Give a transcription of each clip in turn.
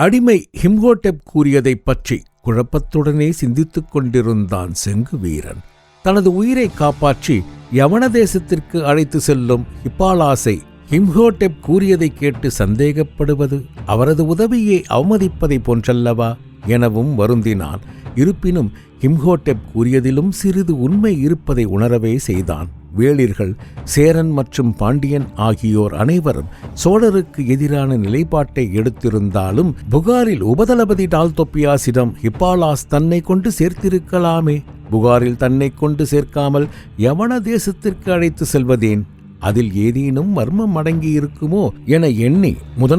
அடிமை ஹிம்ஹோடெப் கூறியதைப் பற்றி குழப்பத்துடனே சிந்தித்துக் கொண்டிருந்தான் செங்குவீரன். தனது உயிரை காப்பாற்றி யவன தேசத்திற்கு அழைத்து செல்லும் ஹிப்பாலாஸை ஹிம்ஹோடெப் கூறியதை கேட்டு சந்தேகப்படுவது அவரது உதவியை அவமதிப்பதை போன்றல்லவா எனவும் வருந்தினான். இருப்பினும் ஹிம்ஹோடெப் கூறியதிலும் சிறிது உண்மை இருப்பதை உணரவே செய்தான். வேளிர்கள், சேரன் மற்றும் பாண்டியன் ஆகியோர் அனைவரும் சோழருக்கு எதிரான நிலைப்பாட்டை எடுத்திருந்தாலும் புகாரில் உபதளபதி டால்தொப்பியாசிடம் ஹிப்பாலாஸ் தன்னை கொண்டு சேர்த்திருக்கலாமே. புகாரில் தன்னை கொண்டு சேர்க்காமல் யவன தேசத்திற்கு அழைத்து செல்வதேன்? அதில் ஏதேனும் மர்மம் அடங்கியிருக்குமோ என எண்ணி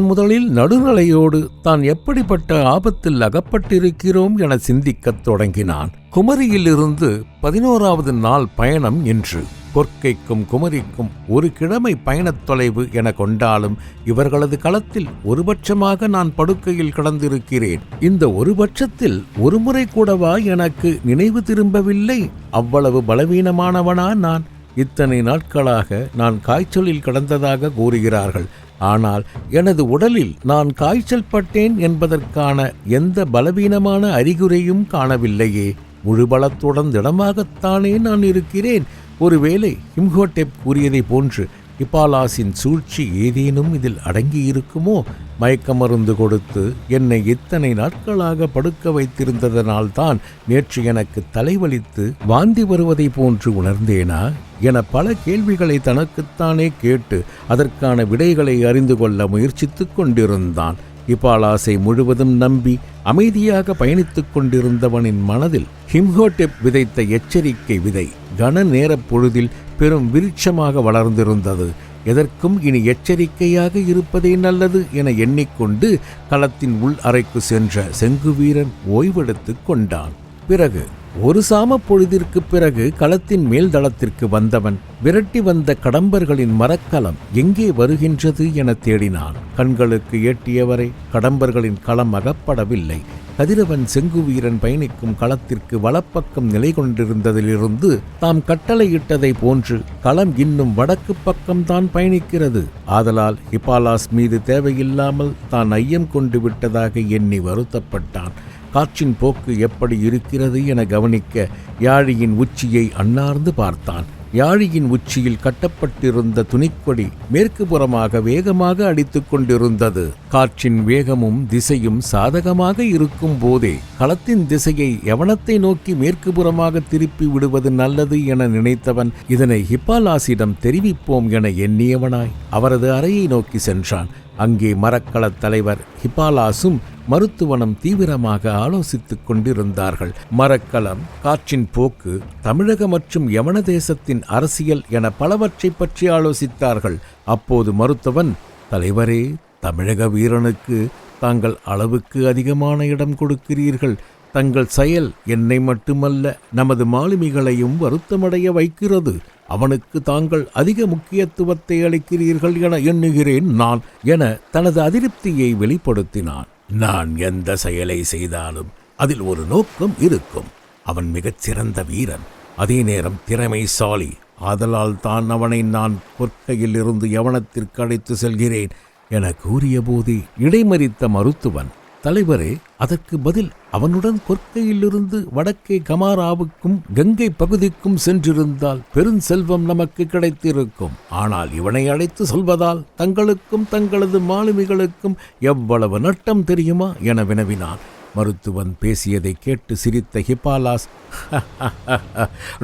முதலில் நடுநிலையோடு தான் எப்படிப்பட்ட ஆபத்தில் அகப்பட்டிருக்கிறோம் என சிந்திக்கத் தொடங்கினான். குமரியிலிருந்து 11வது நாள் பயணம் என்று. கொற்கைக்கும் குமரிக்கும் ஒரு கிழமை பயணத் தொலைவு என கொண்டாலும் இவர்களது களத்தில் ஒருபட்சமாக நான் படுக்கையில் கிடந்திருக்கிறேன். இந்த ஒரு பட்சத்தில் ஒருமுறை கூடவா எனக்கு நினைவு திரும்பவில்லை? அவ்வளவு பலவீனமானவனா நான்? இத்தனை நாட்களாக நான் காய்ச்சலில் கிடந்ததாக கூறுகிறார்கள். ஆனால் எனது உடலில் நான் காய்ச்சல் பட்டேன் என்பதற்கான எந்த பலவீனமான அறிகுறியும் காணவில்லையே. முழு பலத்துடன் திடமாகத்தானே நான் இருக்கிறேன். ஒருவேளை ஹிம்ஹோடெப் கூறியதை போன்று ஹிப்பாலாஸின் சூழ்ச்சி ஏதேனும் இதில் அடங்கியிருக்குமோ? மயக்க மருந்து கொடுத்து என்னை இத்தனை நாட்களாக படுக்க வைத்திருந்ததனால்தான் நேற்று எனக்கு தலைவலித்து வாந்தி வருவதை போன்று உணர்ந்தேனா என பல கேள்விகளை தனக்குத்தானே கேட்டு அதற்கான விடைகளை அறிந்து கொள்ள முயற்சித்துக் கொண்டிருந்தான். ஹிப்பாலாஸை முழுவதும் நம்பி அமைதியாக பயணித்துக் கொண்டிருந்தவனின் மனதில் ஹிம்ஹோடெப் விதைத்த எச்சரிக்கை விதை கன நேரப் பொழுதில் பெரும் விருட்சமாக வளர்ந்திருந்தது. எதற்கும் இனி எச்சரிக்கையாக இருப்பதே நல்லது என எண்ணிக்கொண்டு களத்தின் உள் அறைக்கு சென்ற செங்குவீரன் ஓய்வெடுத்துக் கொண்டான். பிறகு ஒரு சாம பொழுதிற்கு பிறகு களத்தின் மேல் தளத்திற்கு வந்தவன் விரட்டி வந்த கடம்பர்களின் மரக்கலம் எங்கே வருகின்றது என தேடினான். கண்களுக்கு எட்டியவரை கடம்பர்களின் களம் அகப்படவில்லை. கதிரவன் செங்குவீரன் பயணிக்கும் களத்திற்கு வலப்பக்கம் நிலை கொண்டிருந்ததிலிருந்து தாம் கட்டளையிட்டதை போன்று களம் இன்னும் வடக்கு பக்கம்தான் பயணிக்கிறது. ஆதலால் ஹிப்பாலாஸ் மீது தேவையில்லாமல் தான் ஐயம் கொண்டு விட்டதாக எண்ணி வருத்தப்பட்டான். காற்றின் போக்கு எப்படி இருக்கிறது என கவனிக்க யாழியின் உச்சியை அண்ணார்ந்து பார்த்தான். யாழியின் உச்சியில் கட்டப்பட்டிருந்த துணிக்கொடி மேற்கு புறமாக வேகமாக அடித்துக் கொண்டிருந்தது. காற்றின் வேகமும் திசையும் சாதகமாக இருக்கும் போதே களத்தின் திசையை யவனத்தை நோக்கி மேற்கு புறமாக திருப்பி விடுவது நல்லது என நினைத்தவன் இதனை ஹிப்பாலாஸிடம் தெரிவிப்போம் என எண்ணியவனாய் அவரது அறையை நோக்கி சென்றான். அங்கே மரக்களத் தலைவர் ஹிப்பாலாஸும் மருத்துவனும் தீவிரமாக ஆலோசித்துக் கொண்டிருந்தார்கள். மரக்களம், காற்றின் போக்கு, தமிழக மற்றும் யவன தேசத்தின் அரசியல் என பலவற்றை பற்றி ஆலோசித்தார்கள். அப்போது மருத்துவன், தலைவரே, தமிழக வீரனுக்கு தாங்கள் அளவுக்கு அதிகமான இடம் கொடுக்கிறீர்கள். தங்கள் செயல் என்னை மட்டுமல்ல நமது மாலுமிகளையும் வருத்தமடைய வைக்கிறது. அவனுக்கு தாங்கள் அதிக முக்கியத்துவத்தை அளிக்கிறீர்கள் என எண்ணுகிறேன் நான் என தனது அதிருப்தியை வெளிப்படுத்தினான். நான் எந்த செயலை செய்தாலும் அதில் ஒரு நோக்கம் இருக்கும். அவன் மிகச்சிறந்த வீரன், அதே நேரம் திறமைசாலி. ஆதலால் தான் அவனை நான் கொற்கையில் இருந்து யவனத்திற்கு அழைத்து செல்கிறேன் என கூறிய போதே இடைமறித்த மருத்துவன், தலைவரே, அதற்கு பதில் அவனுடன் கொற்கையிலிருந்து வடக்கே கமாராவுக்கும் கங்கை பகுதிக்கும் சென்றிருந்தால் பெருஞ்செல்வம் நமக்கு கிடைத்திருக்கும். ஆனால் இவனை அழைத்து சொல்வதால் தங்களுக்கும் தங்களது மாலுமிகளுக்கும் எவ்வளவு நட்டம் தெரியுமா என வினவினான். மருத்துவன் பேசியதை கேட்டு சிரித்த ஹிப்பாலாஸ்,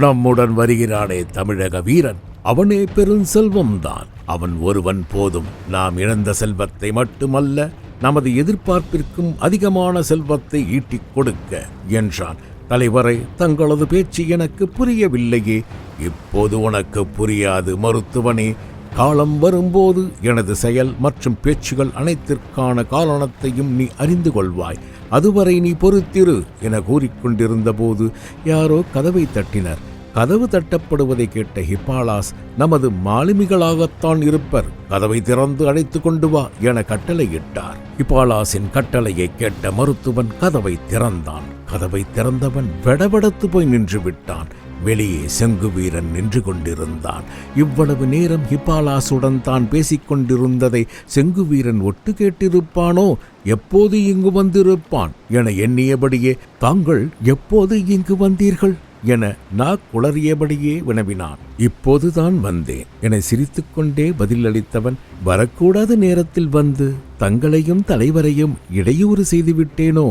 நம்முடன் வருகிறானே தமிழக வீரன், அவனே பெருஞ்செல்வம்தான். அவன் ஒருவன் போதும் நாம் இழந்த செல்வத்தை மட்டுமல்ல நமது எதிர்பார்ப்பிற்கும் அதிகமான செல்வத்தை ஈட்டிக் கொடுக்க என்றான். தலைவரை, தங்களது பேச்சு எனக்கு புரியவில்லையே. இப்போது உனக்கு புரியாது மருத்துவனே. காலம் வரும்போது எனது செயல் மற்றும் பேச்சுகள் அனைத்திற்கான காரணத்தையும் நீ அறிந்து கொள்வாய். அதுவரை நீ பொறுத்திரு என கூறிக்கொண்டிருந்த போது யாரோ கதவை தட்டினர். கதவு தட்டப்படுவதை கேட்ட ஹிப்பாலாஸ், நமது மாலுமிகளாகத்தான் இருப்பர், கதவை திறந்து அழைத்து கொண்டு வா என கட்டளையிட்டார். ஹிப்பாலாஸின் கட்டளையை கேட்ட மருத்துவன் கதவை திறந்தான். கதவை திறந்தவன் வெடவெடத்து போய் நின்று விட்டான். வெளியே செங்குவீரன் நின்று கொண்டிருந்தான். இவ்வளவு நேரம் ஹிப்பாலாசுடன் தான் பேசிக் கொண்டிருந்ததை செங்குவீரன் ஒட்டு கேட்டிருப்பானோ? எப்போது இங்கு வந்திருப்பான் என எண்ணியபடியே, தாங்கள் எப்போது இங்கு வந்தீர்கள் என குளறியபடியே வினவினான். இப்போதுதான் வந்தேன் என சிரித்துக்கொண்டே பதிலளித்தவன், வரக்கூடாத நேரத்தில் வந்து தங்களையும் தலைவரையும் இடையூறு செய்துவிட்டேனோ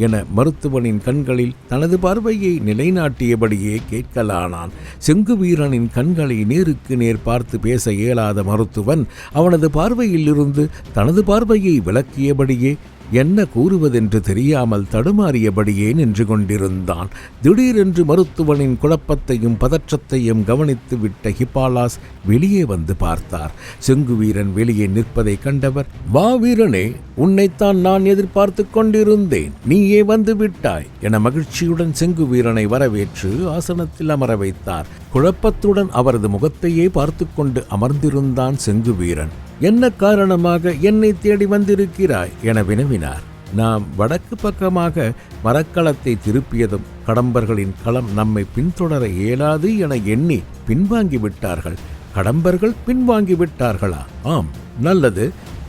என மருத்துவனின் கண்களில் தனது பார்வையை நிலைநாட்டியபடியே கேட்கலானான். செங்குவீரனின் கண்களை நேருக்கு நேர் பார்த்து பேச இயலாத மருத்துவன் அவனது பார்வையிலிருந்து தனது பார்வையை விலக்கியபடியே என்ன கூறுவதென்று தெரியாமல் தடுமாறியபடியே நின்று கொண்டிருந்தான். திடீரென்று மருத்துவனின் குழப்பத்தையும் பதற்றத்தையும் கவனித்து விட்ட ஹிப்பாலாஸ் வெளியே வந்து பார்த்தார். செங்குவீரன் வெளியே நிற்பதை கண்டவர், வா வீரனே, உன்னைத்தான் நான் எதிர்பார்த்து கொண்டிருந்தேன், நீயே வந்து விட்டாய் என மகிழ்ச்சியுடன் செங்குவீரனை வரவேற்று ஆசனத்தில் அமர வைத்தார். குழப்பத்துடன் அவரது முகத்தையே பார்த்து கொண்டு அமர்ந்திருந்தான் செங்குவீரன். என்ன காரணமாக என்னை தேடி வந்திருக்கிறாய் என வினவினார். நாம் வடக்கு பக்கமாக மரக்களத்தை திருப்பியதும் கடம்பர்களின் களம் நம்மை பின்தொடர இயலாது என எண்ணி பின்வாங்கி விட்டார்கள். கடம்பர்கள் பின்வாங்கி விட்டார்களா? ஆம், நல்லது.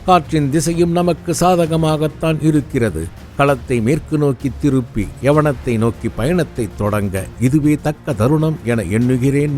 காற்றின் திசையும் நமக்கு சாதகமாகத்தான் இருக்கிறது. களத்தை மேற்கு நோக்கி திருப்பி யவனத்தை நோக்கி பயணத்தை தொடங்க இதுவே தக்க தருணம் என எண்ணுகிறேன்.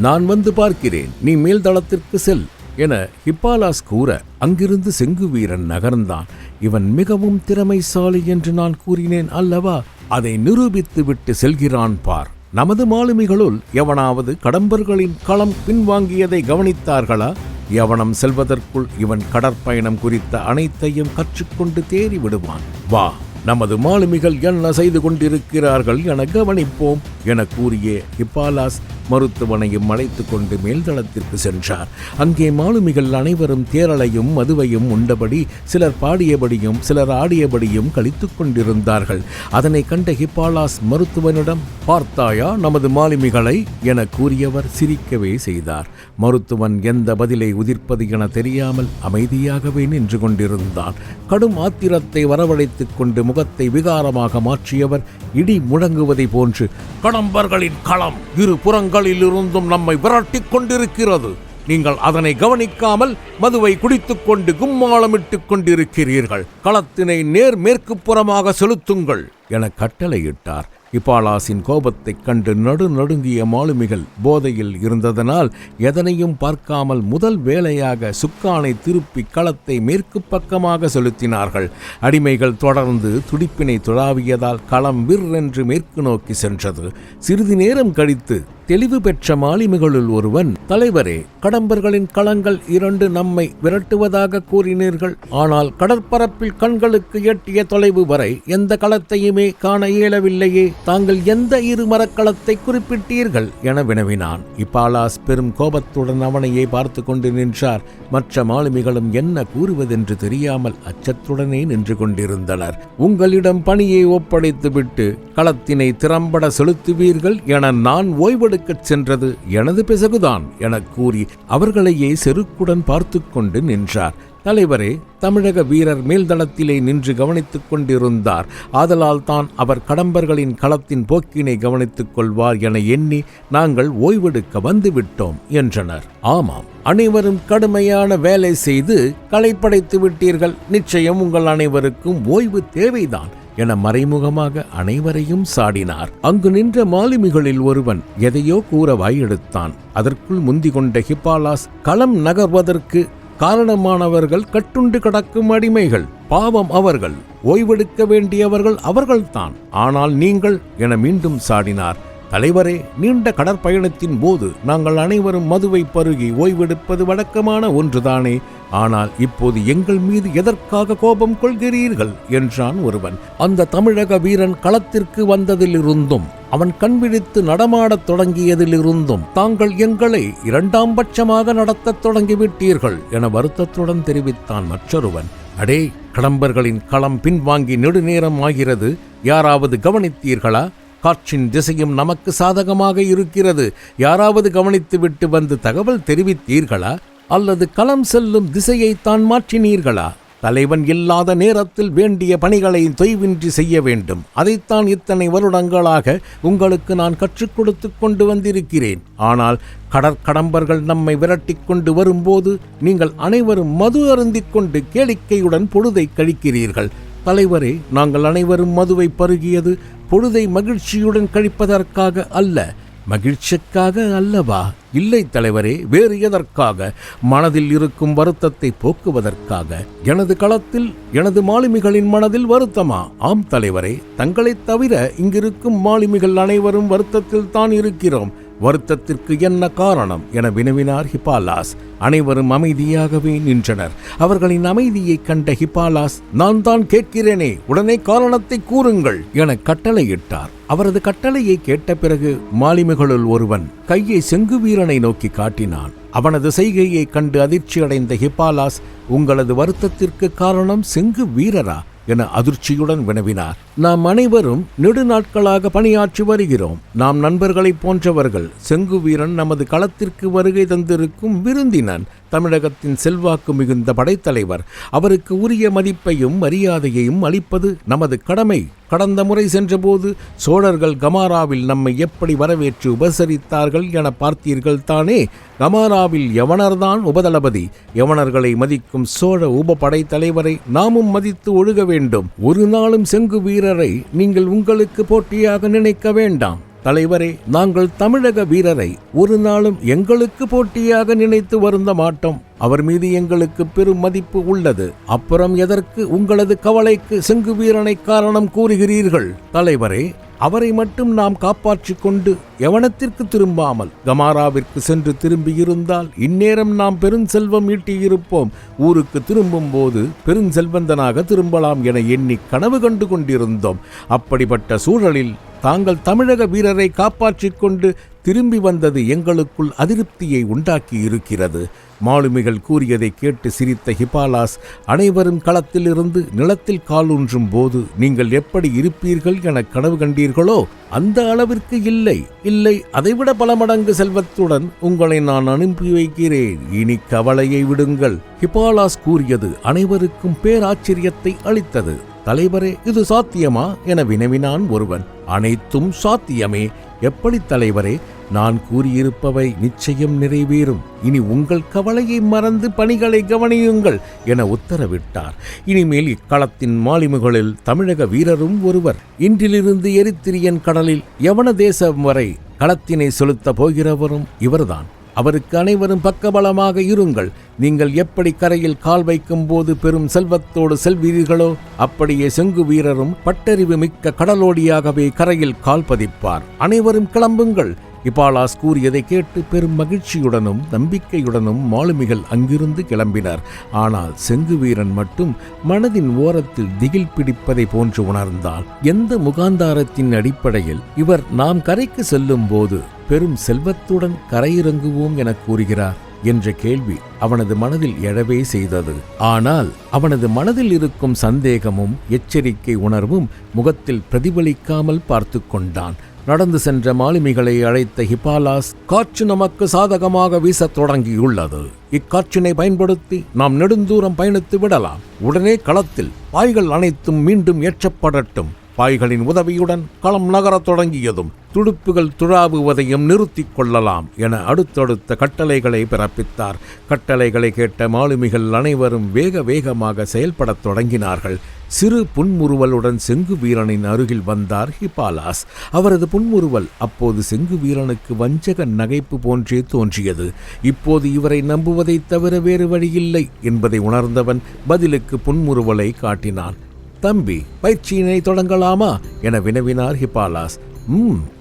நான் வந்து பார்க்கிறேன், நீ மேல்தளத்திற்கு செல் என ஹிப்பாலாஸ் கூற அங்கிருந்து செங்குவீரன் நகர்ந்தான். இவன் மிகவும் திறமைசாலி என்று நான் கூறினேன் அல்லவா? அதை நிரூபித்து விட்டு செல்கிறான் பார். நமது மாலுமிகளுள் எவனாவது கடம்பர்களின் களம் பின்வாங்கியதை கவனித்தார்களா? யவனம் செல்வதற்குள் இவன் கடற்பயணம் குறித்த அனைத்தையும் கற்றுக்கொண்டு தேறி விடுவான். வா, நமது மாலுமிகள் என்ன செய்து கொண்டிருக்கிறார்கள் என கவனிப்போம் என கூறிய ஹிப்பாலாஸ் மருத்துவனையும் அழைத்து கொண்டு மேல்தளத்திற்கு சென்றார். அங்கே மாலுமிகள் அனைவரும் தேரலையும் மதுவையும் உண்டபடி சிலர் பாடியபடியும் சிலர் ஆடியபடியும் கழித்துக் கொண்டிருந்தார்கள். அதனை கண்ட ஹிப்பாலாஸ் மருத்துவனிடம், பார்த்தாயா நமது மாலுமிகளை என கூறியவர் சிரிக்கவே செய்தார். மருத்துவன் எந்த பதிலை உதிர்ப்பது என தெரியாமல் அமைதியாகவே நின்று கொண்டிருந்தான். கடும் ஆத்திரத்தை வரவழைத்துக் கொண்டு முகத்தை விகாரமாக மாற்றியவர் இடி முழங்குவதை போன்று, கடம்பர்களின் களம் இரு புறங்களிலிருந்தும் நம்மை விரட்டிக் கொண்டிருக்கிறது. நீங்கள் அதனை கவனிக்காமல் மதுவை குடித்துக் கொண்டு கும்மாளமிட்டுக் கொண்டிருக்கிறீர்கள். களத்தினை நேர் மேற்கு புறமாக செலுத்துங்கள் என கட்டளையிட்டார். ஹிப்பாலாஸின் கோபத்தைக் கண்டு நடுநடுங்கிய மாலுமிகள் போதையில் இருந்ததனால் எதனையும் பார்க்காமல் முதல் வேளையாக சுக்கானை திருப்பி களத்தை மேற்கு பக்கமாக செலுத்தினார்கள். அடிமைகள் தொடர்ந்து துடிப்பினை துழாவியதால் களம் விற்றென்று மேற்கு நோக்கி சென்றது. சிறிது நேரம் கழித்து தெளிவு பெற்ற மாலுமிகளுள் ஒருவன், தலைவரே, கடம்பர்களின் களங்கள் 2 நம்மை விரட்டுவதாக கூறினீர்கள். ஆனால் கடற்பரப்பில் கண்களுக்கு எட்டிய தொலைவு வரை எந்த களத்தையுமே காண இயலவில்லையே. தாங்கள் எந்த 2 மரக்களத்தை குறிப்பிட்டீர்கள் என வினவினான். ஹிப்பாலாஸ் பெரும் கோபத்துடன் அவனையே பார்த்து கொண்டு நின்றார். மற்ற மாலுமிகளும் என்ன கூறுவதென்று தெரியாமல் அச்சத்துடனே நின்று கொண்டிருந்தனர். உங்களிடம் பணியை ஒப்படைத்துவிட்டு களத்தினை திறம்பட செலுத்துவீர்கள் என நான் ஓய்வெடுக்கச் சென்றது எனது பிசகுதான் என கூறி அவர்களையே செருக்குடன் பார்த்து கொண்டு நின்றார். தலைவரே, தமிழக வீரர் மேல்தளத்திலே நின்று கவனித்துக் கொண்டிருந்தார். ஆதலால் தான் அவர் கடம்பர்களின் களத்தின் போக்கினை கவனித்துக் கொள்வார் என எண்ணி நாங்கள் ஓய்வெடுக்க வந்துவிட்டோம் என்றனர். ஆமாம், அனைவரும் கடுமையான வேலை செய்து களைப்படைத்து விட்டீர்கள். நிச்சயம் உங்கள் அனைவருக்கும் ஓய்வு தேவைதான் என மறைமுகமாக அனைவரையும் சாடினார். அங்கு நின்ற மாலுமிகளில் ஒருவன் எதையோ கூற வாயெடுத்தான். அதற்குள் முந்தி கொண்ட ஹிப்பாலாஸ், களம் நகர்வதற்கு காரணமானவர்கள் கட்டுண்டு கிடக்கும் அடிமைகள். பாவம் அவர்கள். ஓய்வெடுக்க வேண்டியவர்கள் அவர்கள்தான். ஆனால் நீங்கள் என மீண்டும் சாடினார். தலைவரே, நீண்ட கடற்பயணத்தின் போது நாங்கள் அனைவரும் மதுவை பருகி ஓய்வெடுப்பது வழக்கமான ஒன்றுதானே. ஆனால் இப்போது எங்கள் மீது எதற்காக கோபம் கொள்கிறீர்கள் என்றான் ஒருவன். அந்த தமிழக வீரன் களத்திற்கு வந்ததிலிருந்தும் அவன் கண்விழித்து நடமாடத் தொடங்கியதிலிருந்தும் தாங்கள் எங்களை 2ஆம் பட்சமாக நடத்தத் தொடங்கிவிட்டீர்கள் என வருத்தத்துடன் தெரிவித்தான் மற்றொருவன். அடே, கடம்பர்களின் களம் பின்வாங்கி நெடுநேரம் ஆகிறது. யாராவது கவனித்தீர்களா? காற்றின் திசையும் நமக்கு சாதகமாக இருக்கிறது. யாராவது கவனித்து விட்டு வந்து தகவல் தெரிவித்தீர்களா? அல்லது களம் செல்லும் திசையை தான் மாற்றினீர்களா? தலைவன் இல்லாத நேரத்தில் வேண்டிய பணிகளை தொய்வின்றி செய்ய வேண்டும். அதைத்தான் இத்தனை வருடங்களாக உங்களுக்கு நான் கற்றுக் கொடுத்து கொண்டு வந்திருக்கிறேன். ஆனால் கடற்கடம்பர்கள் நம்மை விரட்டிக் கொண்டு வரும்போது நீங்கள் அனைவரும் மது அருந்திக் கொண்டு கேளிக்கையுடன் பொழுதை கழிக்கிறீர்கள். தலைவரே, நாங்கள் அனைவரும் மதுவை பருகியது பொழுதை மகிழ்ச்சியுடன் கழிப்பதற்காக அல்ல, மகிழ்ச்சிக்காக அல்லவா? இல்லை தலைவரே, வேறு எதற்காக? மனதில் இருக்கும் வருத்தத்தை போக்குவதற்காக. எனது களத்தில் எனது மாலுமிகளின் மனதில் வருத்தமா? ஆம் தலைவரே, தங்களைத் தவிர இங்கிருக்கும் மாலுமிகள் அனைவரும் வருத்தத்தில் தான் இருக்கிறோம். வருத்தத்திற்கு என்ன காரணம் என வினவினார் ஹிப்பாலாஸ். அனைவரும் அமைதியாகவே நின்றனர். அவர்களின் அமைதியை கண்ட ஹிப்பாலாஸ், நான் தான் கேட்கிறேனே, உடனே காரணத்தை கூறுங்கள் என கட்டளையிட்டார். அவரது கட்டளையை கேட்ட பிறகு மாலுமிகளுள் ஒருவன் கையை செங்குவீரனை நோக்கி காட்டினான். அவனது செய்கையை கண்டு அதிர்ச்சியடைந்த ஹிப்பாலாஸ், உங்களது வருத்தத்திற்கு காரணம் செங்கு வீரரா என அதிர்ச்சியுடன் வினவினார். நாம் அனைவரும் நெடுநாட்களாக பணியாற்றி வருகிறோம். நாம் நண்பர்களைப் போன்றவர்கள். செங்குவீரன் நமது களத்திற்கு வருகை தந்திருக்கும் விருந்தினன். தமிழகத்தின் செல்வாக்கு மிகுந்த படைத்தலைவர். அவருக்கு உரிய மதிப்பையும் மரியாதையையும் அளிப்பது நமது கடமை. கடந்த முறை சென்றபோது சோழர்கள் கமாராவில் நம்மை எப்படி வரவேற்று உபசரித்தார்கள் என பார்த்தீர்கள் தானே? கமாராவில் யவனர்தான் உபதளபதி. யவனர்களை மதிக்கும் சோழ உபபடைத்தலைவரை நாமும் மதித்து ஒழுக வேண்டும். ஒரு நாளும் செங்கு வீரரை நீங்கள் உங்களுக்கு போட்டியாக நினைக்க வேண்டாம். தலைவரே, நாங்கள் தமிழக வீரரை ஒரு நாளும் எங்களுக்கு போட்டியாக நினைத்து வருந்த மாட்டோம். அவர் மீது எங்களுக்கு பெரும் மதிப்பு உள்ளது. அப்புறம் எதற்கு உங்களது கவலைக்கு செங்கு வீரனை காரணம் கூறுகிறீர்கள்? தலைவரே, அவரை மட்டும் நாம் காப்பாற்றிக் கொண்டு யவனத்திற்கு திரும்பாமல் கமாராவிற்கு சென்று திரும்பியிருந்தால் இந்நேரம் நாம் பெருஞ்செல்வம் ஈட்டியிருப்போம். ஊருக்கு திரும்பும் போது பெருஞ்செல்வந்தனாக திரும்பலாம் என எண்ணி கனவு கண்டு கொண்டிருந்தோம். அப்படிப்பட்ட சூழலில் தாங்கள் தமிழக வீரரை காப்பாற்றிக் கொண்டு திரும்பி வந்தது எங்களுக்குள் அதிருப்தியை உண்டாக்கி இருக்கிறது. மாலுமிகள் கூறியதை கேட்டு சிரித்த ஹிப்பாலாஸ், அனைவரும் களத்திலிருந்து நிலத்தில் காலூன்றும் போது நீங்கள் எப்படி இருப்பீர்கள் என கனவு கண்டீர்களோ அந்த அளவிற்கு இல்லை, இல்லை, அதைவிட பல மடங்கு செல்வத்துடன் உங்களை நான் அனுப்பி வைக்கிறேன். இனி கவலையை விடுங்கள். ஹிப்பாலாஸ் கூறியது அனைவருக்கும் பேராச்சரியத்தை அளித்தது. தலைவரே, இது சாத்தியமா என வினவினான் ஒருவன். அனைத்தும் சாத்தியமே. எப்படி தலைவரே? நான் கூறியிருப்பவை நிச்சயம் நிறைவேறும். இனி உங்கள் கவலையை மறந்து பணிகளை கவனியுங்கள் என உத்தரவிட்டார். இனிமேல் இக்களத்தின் மாலுமிகளில் தமிழக வீரரும் ஒருவர். இன்றிலிருந்து எரித்திரியன் கடலில் யவன தேசம் வரை களத்தினை செலுத்த போகிறவரும் இவர்தான். அவருக்கு அனைவரும் பக்கபலமாக இருங்கள். நீங்கள் எப்படி கரையில் கால் வைக்கும் போது பெரும் செல்வத்தோடு செல்வீர்களோ அப்படியே செங்கு வீரரும் பட்டறிவு மிக்க கடலோடியாகவே கரையில் கால் பதிப்பார். அனைவரும் கிளம்புங்கள். ஹிப்பாலாஸ் கூறியதை கேட்டு பெரும் மகிழ்ச்சியுடனும் நம்பிக்கையுடனும் மாலுமிகள் அங்கிருந்து கிளம்பினர். ஆனால் செங்கு வீரன் மட்டும் மனதின் ஓரத்தில் திகில் பிடிப்பதை போன்று உணர்ந்தான். எந்த முகாந்தாரத்தின் அடிப்படையில் இவர் நாம் கரைக்கு செல்லும் போது பெரும் செல்வத்துடன் கரையிறங்குவோம் என கூறுகிறார் என்ற கேள்வி அவனது மனதில் எழவே செய்தது. ஆனால் அவனது மனதில் இருக்கும் சந்தேகமும் எச்சரிக்கை உணர்வும் முகத்தில் பிரதிபலிக்காமல் பார்த்து கொண்டான். நடந்து சென்ற மாலுமிகளை அழைத்த ஹிப்பாலாஸ், காற்று நமக்கு சாதகமாக வீசத் தொடங்கியுள்ளது. இக்காற்றினை பயன்படுத்தி நாம் நெடுந்தூரம் பயணித்து விடலாம். உடனே களத்தில் பாய்கள் அனைத்தும் மீண்டும் ஏற்றப்படட்டும். பாய்களின் உதவியுடன் களம் நகரத் தொடங்கியதும் துடுப்புகள் துழாவுவதையும் நிறுத்திக் கொள்ளலாம் என அடுத்தடுத்த கட்டளைகளை பிறப்பித்தார். கட்டளைகளை கேட்ட மாலுமிகள் அனைவரும் வேக வேகமாக செயல்படத் தொடங்கினார்கள். சிறு புன்முறுவலுடன் செங்கு வீரனின் அருகில் வந்தார் ஹிப்பாலாஸ். அவரது புன்முறுவல் அப்போது செங்கு வீரனுக்கு வஞ்சக நகைப்பு போன்றே தோன்றியது. இப்போது இவரை நம்புவதைத் தவிர வேறு வழியில்லை என்பதை உணர்ந்தவன் பதிலுக்கு புன்முறுவலை காட்டினான். தம்பி, பயிற்சியினை தொடங்கலாமா என வினவினார் ஹிப்பாலாஸ்.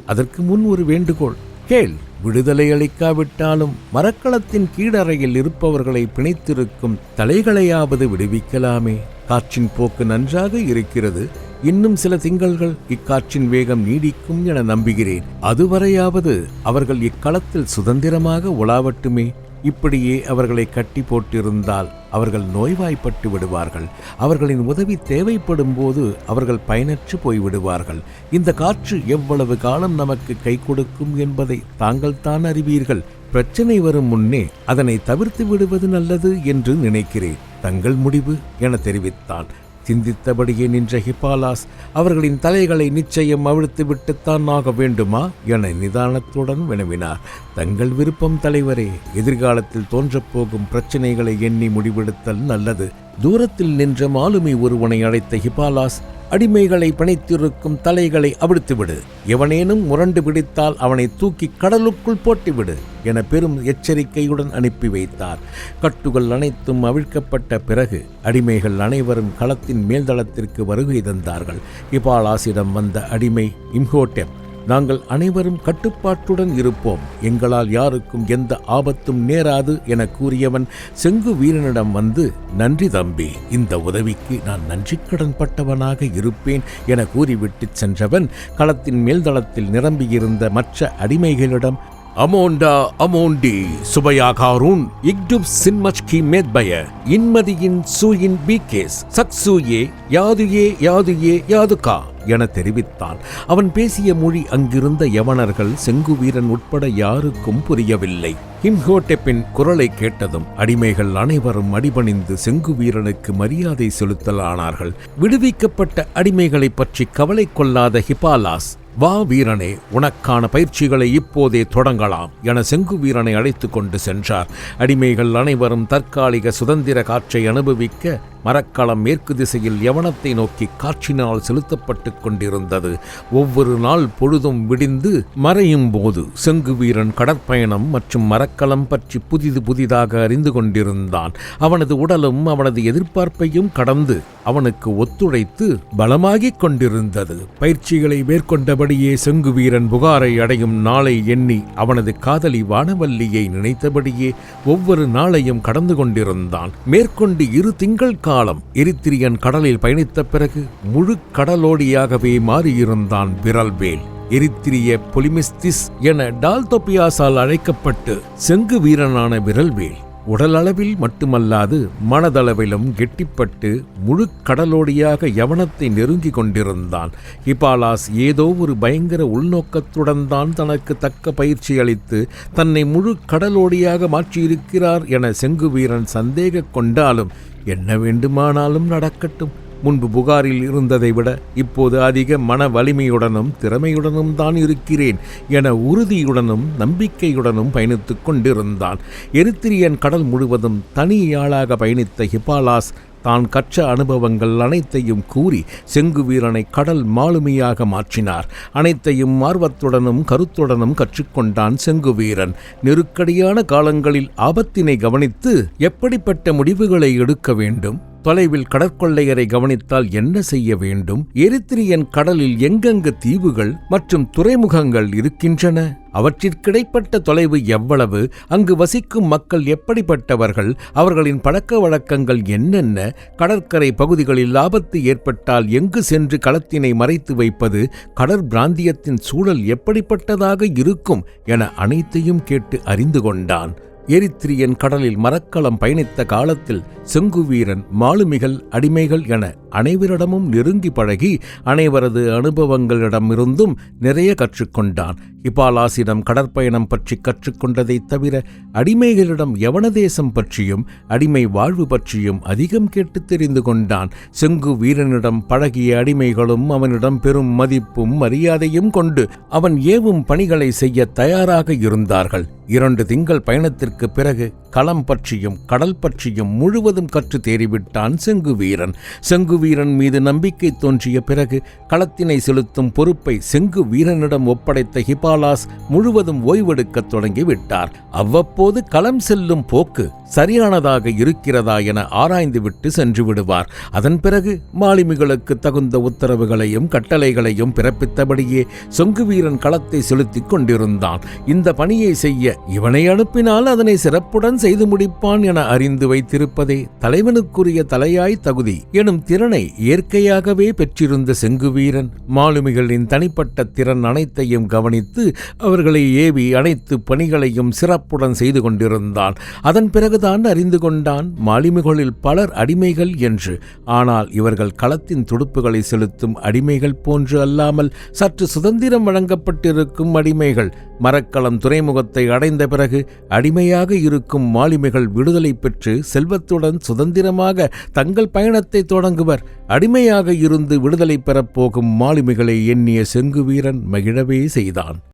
அதற்கு முன் ஒரு வேண்டுகோள் கேள். விடுதலை அளிக்காவிட்டாலும் மரக்களத்தின் கீழறையில் இருப்பவர்களை பிணைத்திருக்கும் தலைகளையாவது விடுவிக்கலாமே. காற்றின் போக்கு நன்றாக இருக்கிறது. இன்னும் சில திங்கள்கள் இக்காற்றின் வேகம் நீடிக்கும் என நம்புகிறேன். அதுவரையாவது அவர்கள் இக்களத்தில் சுதந்திரமாக உலாவட்டுமே. இப்படியே அவர்களை கட்டி போட்டிருந்தால் அவர்கள் நோய்வாய்ப்பட்டு விடுவார்கள். அவர்களின் உதவி தேவைப்படும் போது அவர்கள் பயனற்று போய்விடுவார்கள். இந்த காற்று எவ்வளவு காலம் நமக்கு கை கொடுக்கும் என்பதை தாங்கள் தான் அறிவீர்கள். பிரச்சனை வரும் முன்னே அதனை தவிர்த்து விடுவது நல்லது என்று நினைக்கிறேன். தங்கள் முடிவு என தெரிவித்தான். சிந்தித்தபடியே நின்ற ஹிப்பாலாஸ், அவர்களின் தலைகளை நிச்சயம் அவிழ்த்து விட்டுத்தான் ஆக வேண்டுமா என நிதானத்துடன் வினவினார். தங்கள் விருப்பம் தலைவரே. எதிர்காலத்தில் தோன்றப்போகும் பிரச்சனைகளை எண்ணி முடிவெடுத்தல் நல்லது. தூரத்தில் நின்ற மாலுமி ஒருவனை அழைத்த ஹிப்பாலாஸ், அடிமைகளை பிணைத்திருக்கும் தலைகளை அவிழ்த்துவிடு. எவனேனும் முரண்டு பிடித்தால் அவனை தூக்கி கடலுக்குள் போட்டுவிடு என பெரும் எச்சரிக்கையுடன் அனுப்பி வைத்தார். கட்டுகள் அனைத்தும் அவிழ்க்கப்பட்ட பிறகு அடிமைகள் அனைவரும் களத்தின் மேல்தளத்திற்கு வருகை தந்தார்கள். ஹிப்பாலாஸிடம் வந்த அடிமை இம்ஹோடெப், நாங்கள் அனைவரும் கட்டுப்பாட்டுடன் இருப்போம், எங்களால் யாருக்கும் எந்த ஆபத்தும் நேராது என கூறியவன் செங்கு வீரனிடம் வந்து, நன்றி தம்பி, இந்த உதவிக்கு நான் நன்றிக்கடன் பட்டவனாக இருப்பேன் என கூறிவிட்டு சென்றவன் களத்தின் மேல்தளத்தில் நிரம்பியிருந்த மற்ற அடிமைகளிடம், அமோண்டா அமோண்டி சுபயாகாரூன் இக்டுப் சின்மச்கி மேத்பய இன்மதியின் சூயின் பீகேஸ் சக்சூயே யாதுயே யாதுயே யாதுகா என தெரிவித்தான். அவன் பேசிய மொழி அங்கிருந்த யவனர்கள் செங்குவீரன் உட்பட யாருக்கும் புரியவில்லை. இம்ஹோடெப்பின் குரலை கேட்டதும் அடிமைகள் அனைவரும் அடிபணிந்து செங்குவீரனுக்கு மரியாதை செலுத்தலானார்கள். விடுவிக்கப்பட்ட அடிமைகளை பற்றி கவலை கொள்ளாத ஹிப்பாலாஸ், வா வீரனே, உனக்கான பயிற்சிகளை இப்போதே தொடங்கலாம் என செங்குவீரனை அழைத்து கொண்டு சென்றார். அடிமைகள் அனைவரும் தற்காலிக சுதந்திர காற்றை அனுபவிக்க மரக்களம் மேற்கு திசையில் யவனத்தை நோக்கி காற்றினால் செலுத்தப்பட்டு கொண்டிருந்தது. ஒவ்வொரு நாள் பொழுதும் விடிந்து மறையும் போது செங்குவீரன் கடற்பயணம் மற்றும் மரக்களம் பற்றி புதிதாக அறிந்து கொண்டிருந்தான். அவனது உடலும் அவனது எதிர்பார்ப்பையும் கடந்து அவனுக்கு ஒத்துழைத்து பலமாகிக் கொண்டிருந்தது. பயிற்சிகளை மேற்கொண்டபடியே செங்குவீரன் புகாரை அடையும் நாளை எண்ணி அவனது காதலி வானவல்லியை நினைத்தபடியே ஒவ்வொரு நாளையும் கடந்து கொண்டிருந்தான். மேற்கொண்டு 2 திங்கள் காலம் எரித்திரியன் கடலில் பயணித்த பிறகு முழு கடலோடியாகவே மாறியிருந்தான் விரல்வேல். எரித்திரிய பொலிமிஸ்திஸ் என டால்தொப்பியாசால் அழைக்கப்பட்டு செங்கு வீரனான விரல்வேல் உடலளவில் மட்டுமல்லாது மனதளவிலும் கெட்டிப்பட்டு முழு கடலோடியாக யவனத்தை நெருங்கி கொண்டிருந்தான். ஹிப்பாலாஸ் ஏதோ ஒரு பயங்கர உள்நோக்கத்துடன் தான் தனக்கு தக்க பயிற்சி அளித்து தன்னை முழு கடலோடியாக மாற்றியிருக்கிறார் என செங்குவீரன் சந்தேக கொண்டாலும் என்ன வேண்டுமானாலும் நடக்கட்டும், முன்பு புகாரில் இருந்ததை விட இப்போது அதிக மன வலிமையுடனும் திறமையுடனும் தான் இருக்கிறேன் என உறுதியுடனும் நம்பிக்கையுடனும் பயணித்துக் கொண்டிருந்தான். எரித்திரியன் கடல் முழுவதும் தனியாளாக பயணித்த ஹிப்பாலாஸ் தான் கற்ற அனுபவங்கள் அனைத்தையும் கூறி செங்குவீரனை கடல் மாலுமியாக மாற்றினார். அனைத்தையும் ஆர்வத்துடனும் கருத்துடனும் கற்றுக்கொண்டான் செங்குவீரன். நெருக்கடியான காலங்களில் ஆபத்தினை கவனித்து எப்படிப்பட்ட முடிவுகளை எடுக்க வேண்டும், தொலைவில் கடற்கொள்ளையரை கவனித்தால் என்ன செய்ய வேண்டும், எரித்திரியன் கடலில் எங்கெங்கு தீவுகள் மற்றும் துறைமுகங்கள் இருக்கின்றன, அவற்றிற்கிடைப்பட்ட தொலைவு எவ்வளவு, அங்கு வசிக்கும் மக்கள் எப்படிப்பட்டவர்கள், அவர்களின் பழக்க வழக்கங்கள் என்னென்ன, கடற்கரை பகுதிகளில் ஆபத்து ஏற்பட்டால் எங்கு சென்று களத்தினை மறைத்து வைப்பது, கடற்பிராந்தியத்தின் சூழல் எப்படிப்பட்டதாக இருக்கும் என அனைத்தையும் கேட்டு அறிந்து கொண்டான். எரித்திரியன் கடலில் மரக்களம் பயணித்த காலத்தில் செங்குவீரன் மாலுமிகள் அடிமைகள் என அனைவரிடமும் நெருங்கி பழகி அனைவரது அனுபவங்களிடமிருந்தும் நிறைய கற்றுக்கொண்டான். ஹிப்பாலாஸிடம் கடற்பயணம் பற்றி கற்றுக்கொண்டதைத் தவிர அடிமைகளிடம் யவன தேசம் பற்றியும் அடிமை வாழ்வு பற்றியும் அதிகம் கேட்டு தெரிந்து கொண்டான். செங்கு வீரனிடம் பழகிய அடிமைகளும் அவனிடம் பெரும் மதிப்பும் மரியாதையும் கொண்டு அவன் ஏவும் பணிகளை செய்ய தயாராக இருந்தார்கள். 2 திங்கள் பயணத்திற்கு பிறகு களம் பற்றியும் கடல் பற்றியும் முழுவதும் கற்று தேறிவிட்டான் செங்குவீரன். செங்குவீரன் மீது நம்பிக்கை தோன்றிய பிறகு களத்தினை செலுத்தும் பொறுப்பை செங்கு வீரனிடம் ஒப்படைத்த ஹிப்பாலாஸ் முழுவதும் ஓய்வெடுக்கத் தொடங்கிவிட்டார். அவ்வப்போது களம் செல்லும் போக்கு சரியானதாக இருக்கிறதா என ஆராய்ந்துவிட்டு சென்று விடுவார். அதன் பிறகு மாலுமிகளுக்கு தகுந்த உத்தரவுகளையும் கட்டளைகளையும் பிறப்பித்தபடியே செங்குவீரன் களத்தை செலுத்திக் கொண்டிருந்தான். இந்த பணியை செய்ய இவனை அனுப்பினால் அதனை சிறப்புடன் செய்து முடிப்பான் என அறிந்து வைத்திருப்பதே தலைவனுக்குரிய தலையாய் தகுதி எனும் திறனை திறனை இயற்கையாகவே பெற்றிருந்த செங்குவீரன் மாலுமிகளின் தனிப்பட்ட திறன் அனைத்தையும் கவனித்து அவர்களை ஏவி அனைத்து பணிகளையும் சிறப்புடன் செய்து கொண்டிருந்தான். அதன் பிறகுதான் அறிந்து கொண்டான் மாலுமிகளில் பலர் அடிமைகள் என்று. ஆனால் இவர்கள் களத்தின் துடுப்புகளை செலுத்தும் அடிமைகள் போன்று அல்லாமல் சற்று சுதந்திரம் வழங்கப்பட்டிருக்கும் அடிமைகள். மரக்கலம் துறைமுகத்தை அடைந்த பிறகு அடிமையாக இருக்கும் மாலுமிகள் விடுதலை பெற்று செல்வத்துடன் சுதந்திரமாக தங்கள் பயணத்தை தொடங்குவர். அடிமையாக இருந்து விடுதலை பெறப்போகும் மாலுமிகளை எண்ணிய செங்குவீரன் மகிழவே செய்தான்.